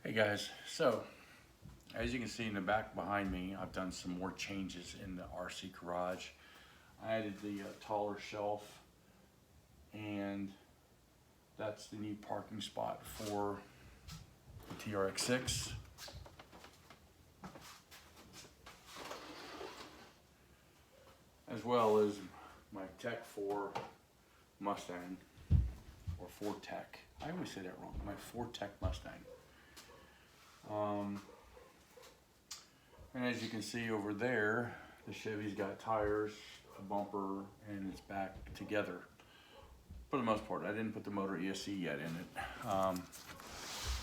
Hey guys, so as you can see in the back behind me, I've done some more changes in the RC garage. I added the taller shelf, and that's the new parking spot for the TRX6. As well as my Tech 4 Mustang, or Ford Tech. I always say that wrong, my Ford Tech Mustang. And as you can see over there, the Chevy's got tires, a bumper, and it's back together. For the most part, I didn't put the motor ESC yet in it.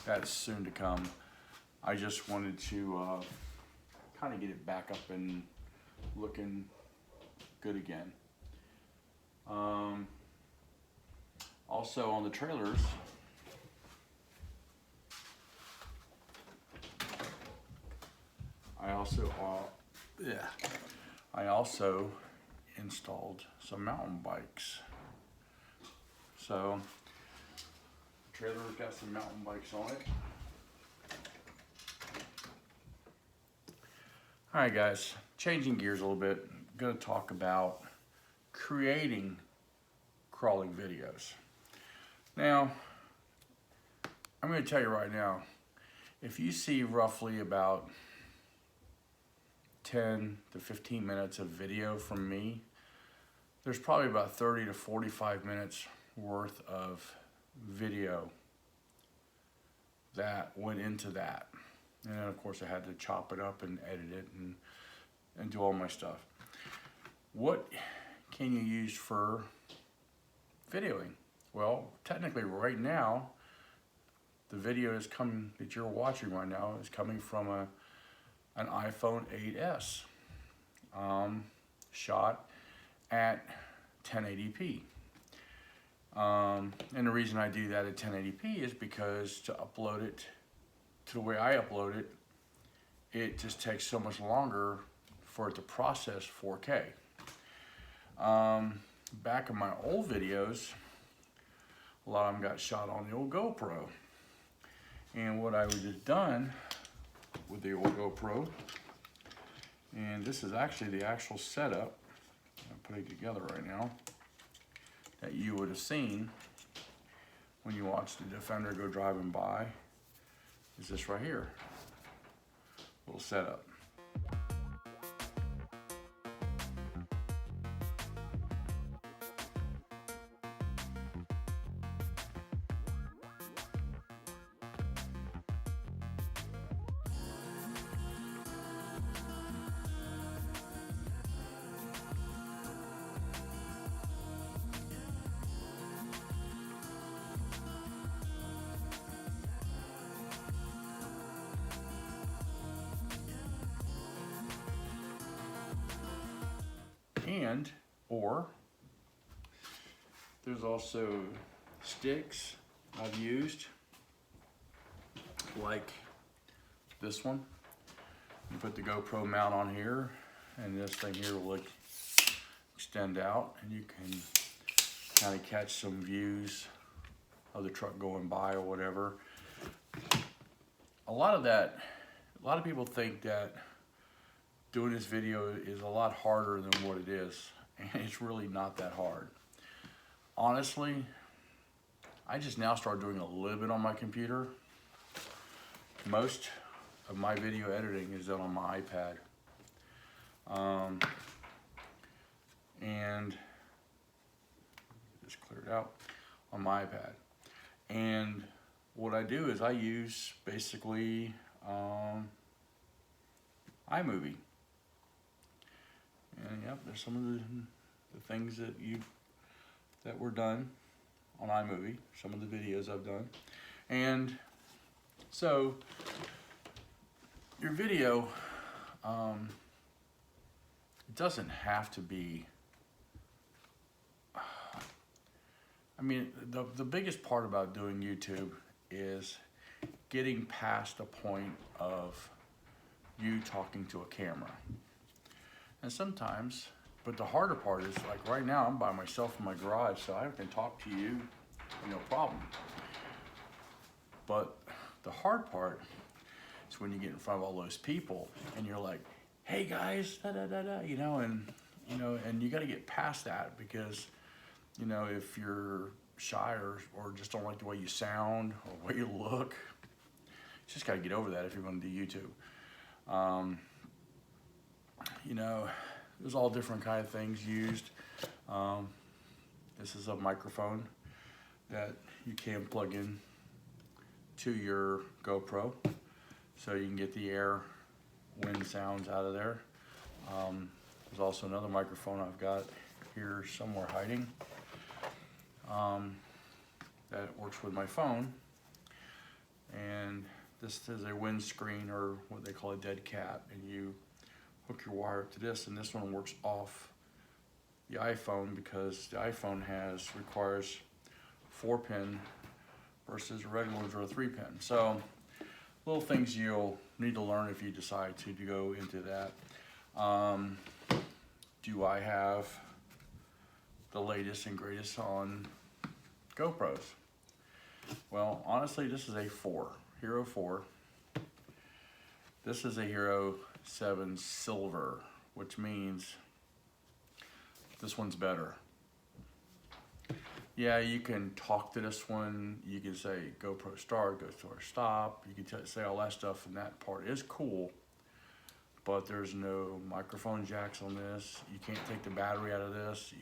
That's soon to come. I just wanted to kind of get it back up and looking good again. Also on the trailers, I also installed some mountain bikes. So the trailer's got some mountain bikes on it. All right guys, changing gears a little bit, I'm gonna talk about creating crawling videos. Now, I'm gonna tell you right now, if you see roughly about 10 to 15 minutes of video from me, there's probably about 30 to 45 minutes worth of video that went into that. And then of course I had to chop it up and edit it and do all my stuff. What can you use for videoing? Well, technically right now, the video is coming that you're watching right now is coming from an iPhone 8s shot at 1080p. And the reason I do that at 1080p is because to upload it to the way I upload it, it just takes so much longer for it to process 4K. Back in my old videos, a lot of them got shot on the old GoPro. And what I would have done with the old GoPro, and this is actually the actual setup I'm putting together right now that you would have seen when you watched the Defender go driving by, is this right here, little setup. Or there's also sticks I've used, like this one. You put the GoPro mount on here, and this thing here will extend out, and you can kind of catch some views of the truck going by or whatever. A lot of people think that doing this video is a lot harder than what it is, and it's really not that hard. Honestly, I just now started doing a little bit on my computer. Most of my video editing is done on my iPad. And just cleared out on my iPad. And what I do is I use basically iMovie. And yep, there's some of the things that were done on iMovie, some of the videos I've done. And so your video, it doesn't have to be, I mean, the biggest part about doing YouTube is getting past a point of you talking to a camera. And sometimes, but the harder part is, like right now, I'm by myself in my garage, so I can talk to you, no problem. But the hard part is when you get in front of all those people and you're like, hey guys, da da da da, you know, and you got to get past that, because, you know, if you're shy or just don't like the way you sound or the way you look, you just got to get over that if you're going to do YouTube. You know, there's all different kind of things used. This is a microphone that you can plug in to your GoPro, so you can get the air, wind sounds out of there. There's also another microphone I've got here somewhere hiding that works with my phone, and this is a windscreen, or what they call a dead cat, and you hook your wire up to this, and this one works off the iPhone, because the iPhone requires 4-pin versus regular ones are a 3-pin. So little things you'll need to learn if you decide to go into that. Do I have the latest and greatest on GoPros? Well, honestly, this is a Hero 4. This is a Hero 7 Silver, which means this one's better. Yeah, you can talk to this one. You can say GoPro start, GoPro stop. You can say all that stuff, and that part is cool. But there's no microphone jacks on this. You can't take the battery out of this.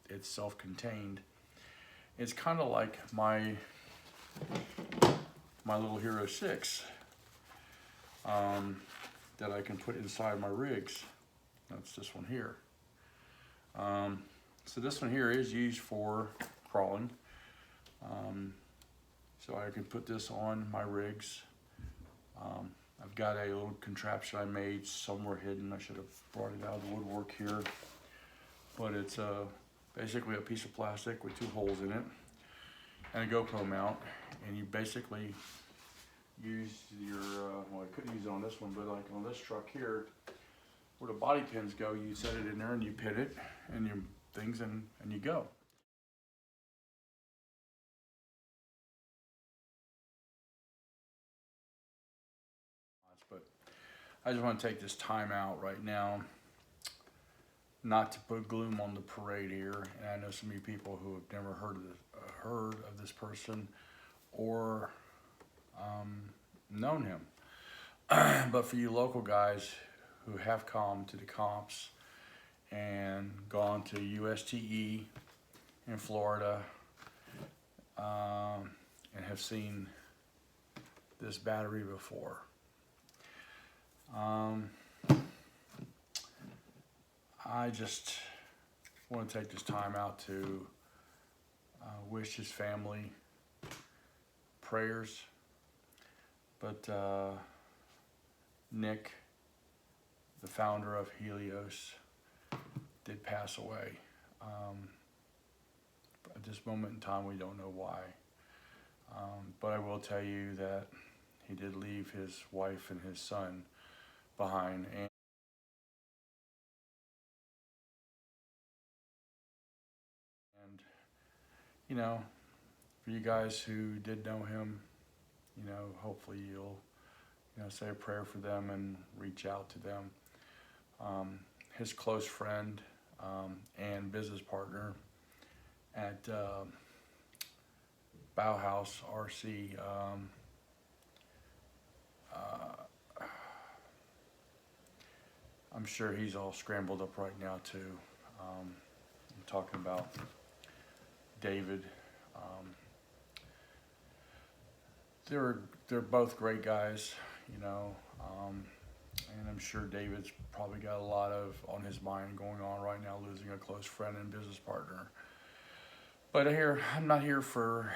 It's self-contained. It's kind of like my little Hero 6 that I can put inside my rigs. That's this one here. So this one here is used for crawling. So I can put this on my rigs. I've got a little contraption I made somewhere hidden. I should have brought it out of the woodwork here. But it's basically a piece of plastic with 2 holes in it and a GoPro mount. And you basically use your, well, I couldn't use it on this one, but like on this truck here, where the body pins go, you set it in there and you pin it and your things, and you go. But I just want to take this time out right now, not to put gloom on the parade here. And I know so many people who have never heard of this person or known him. But for you local guys who have come to the comps and gone to USTE in Florida and have seen this battery before, I just want to take this time out to wish his family prayers. But Nick, the founder of Helios, did pass away. At this moment in time, we don't know why. But I will tell you that he did leave his wife and his son behind. And you know, for you guys who did know him, you know, hopefully you'll, you know, say a prayer for them and reach out to them. His close friend and business partner at HELIOS RC, I'm sure he's all scrambled up right now too. I'm talking about David. They're both great guys, you know, and I'm sure David's probably got a lot on his mind going on right now, losing a close friend and business partner. But I'm not here to,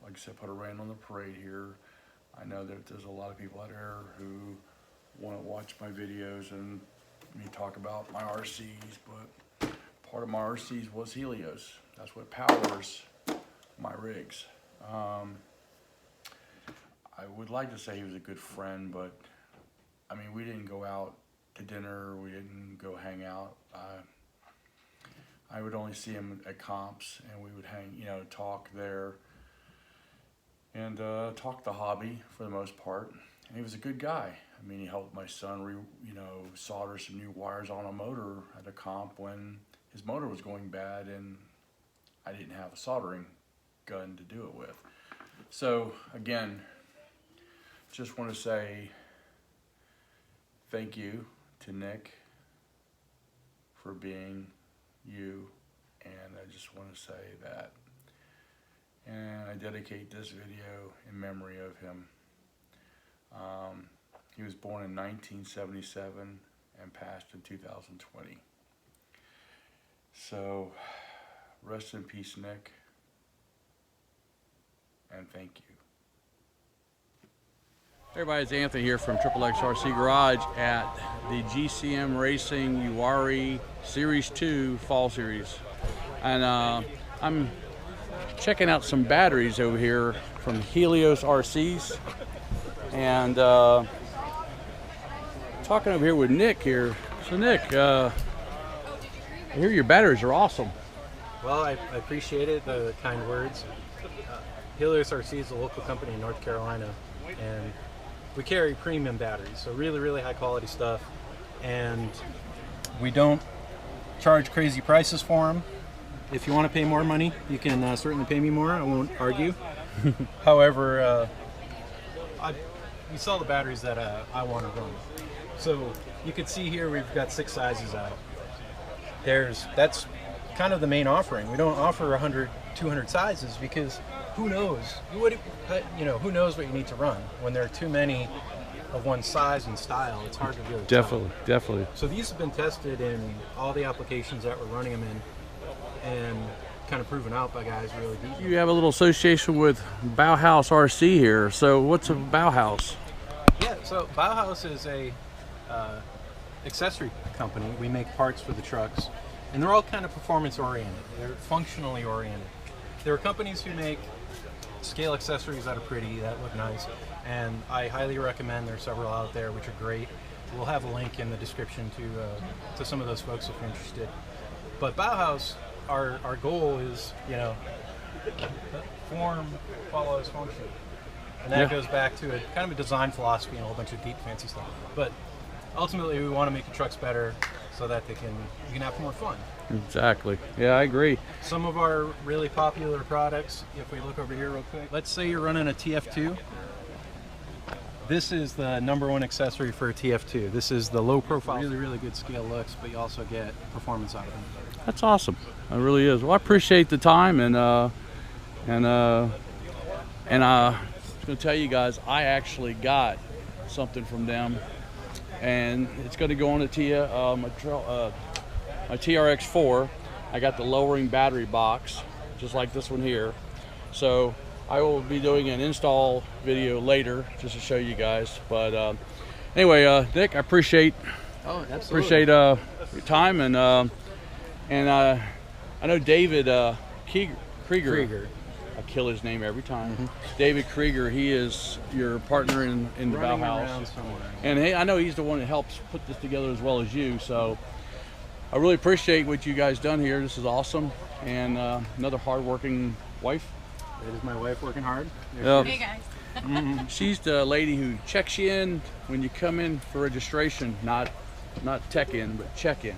like I said, put a rain on the parade here. I know that there's a lot of people out there who want to watch my videos and me talk about my RCs, but part of my RCs was Helios. That's what powers my rigs. I would like to say he was a good friend, but I mean, we didn't go out to dinner, we didn't go hang out. I would only see him at comps, and we would hang, you know, talk there. and talked the hobby for the most part. And he was a good guy. I mean, he helped my son solder some new wires on a motor at a comp when his motor was going bad and I didn't have a soldering gun to do it with. So again, just want to say thank you to Nick for being you, and I just want to say that. And I dedicate this video in memory of him. He was born in 1977 and passed in 2020. So rest in peace, Nick, and thank you. Hey everybody, it's Anthony here from HELIOS RC Garage at the GCM Racing UARI Series 2 Fall Series. And I'm checking out some batteries over here from HELIOS RCs. And talking over here with Nick here. So Nick, I hear your batteries are awesome. Well, I appreciate it, the kind words. HELIOS RC is a local company in North Carolina, and we carry premium batteries, so really, really high quality stuff. And we don't charge crazy prices for them. If you want to pay more money, you can certainly pay me more. I won't argue. However, we sell the batteries that I want to run. So you can see here we've got 6 sizes out. That's kind of the main offering. We don't offer 100, 200 sizes because who knows? Who knows what you need to run? When there are too many of one size and style, it's hard to really tell. Definitely. So these have been tested in all the applications that we're running them in, and kind of proven out by guys really deep. You have a little association with Bauhaus RC here. So what's a Bauhaus? Yeah, so Bauhaus is a accessory company. We make parts for the trucks, and they're all kind of performance oriented. They're functionally oriented. There are companies who make scale accessories that are pretty, that look nice, and I highly recommend. There's several out there which are great. We'll have a link in the description to some of those folks if you're interested. But Bauhaus, our goal is, form follows function. And that goes back to a kind of a design philosophy and a whole bunch of deep fancy stuff. But ultimately we want to make the trucks better so that you can have more fun. Exactly. Yeah, I agree. Some of our really popular products, if we look over here real quick, let's say you're running a TF2. This is the #1 accessory for a TF2. This is the low profile, really, really good scale looks, but you also get performance out of them. That's awesome. It really is. Well, I appreciate the time, and I was going to tell you guys, I actually got something from them, and it's going to go on my TRX4. I got the lowering battery box, just like this one here. So I will be doing an install video later just to show you guys. But anyway, Nick, I appreciate your time, and I know David Krieger. I kill his name every time. Mm-hmm. David Krieger, he is your partner in the Bauhaus. And hey, I know he's the one that helps put this together as well as you. So I really appreciate what you guys done here. This is awesome. And another hard-working wife. That is my wife working hard. Hey guys. Mm-hmm. She's the lady who checks you in when you come in for registration, not check in, but check in.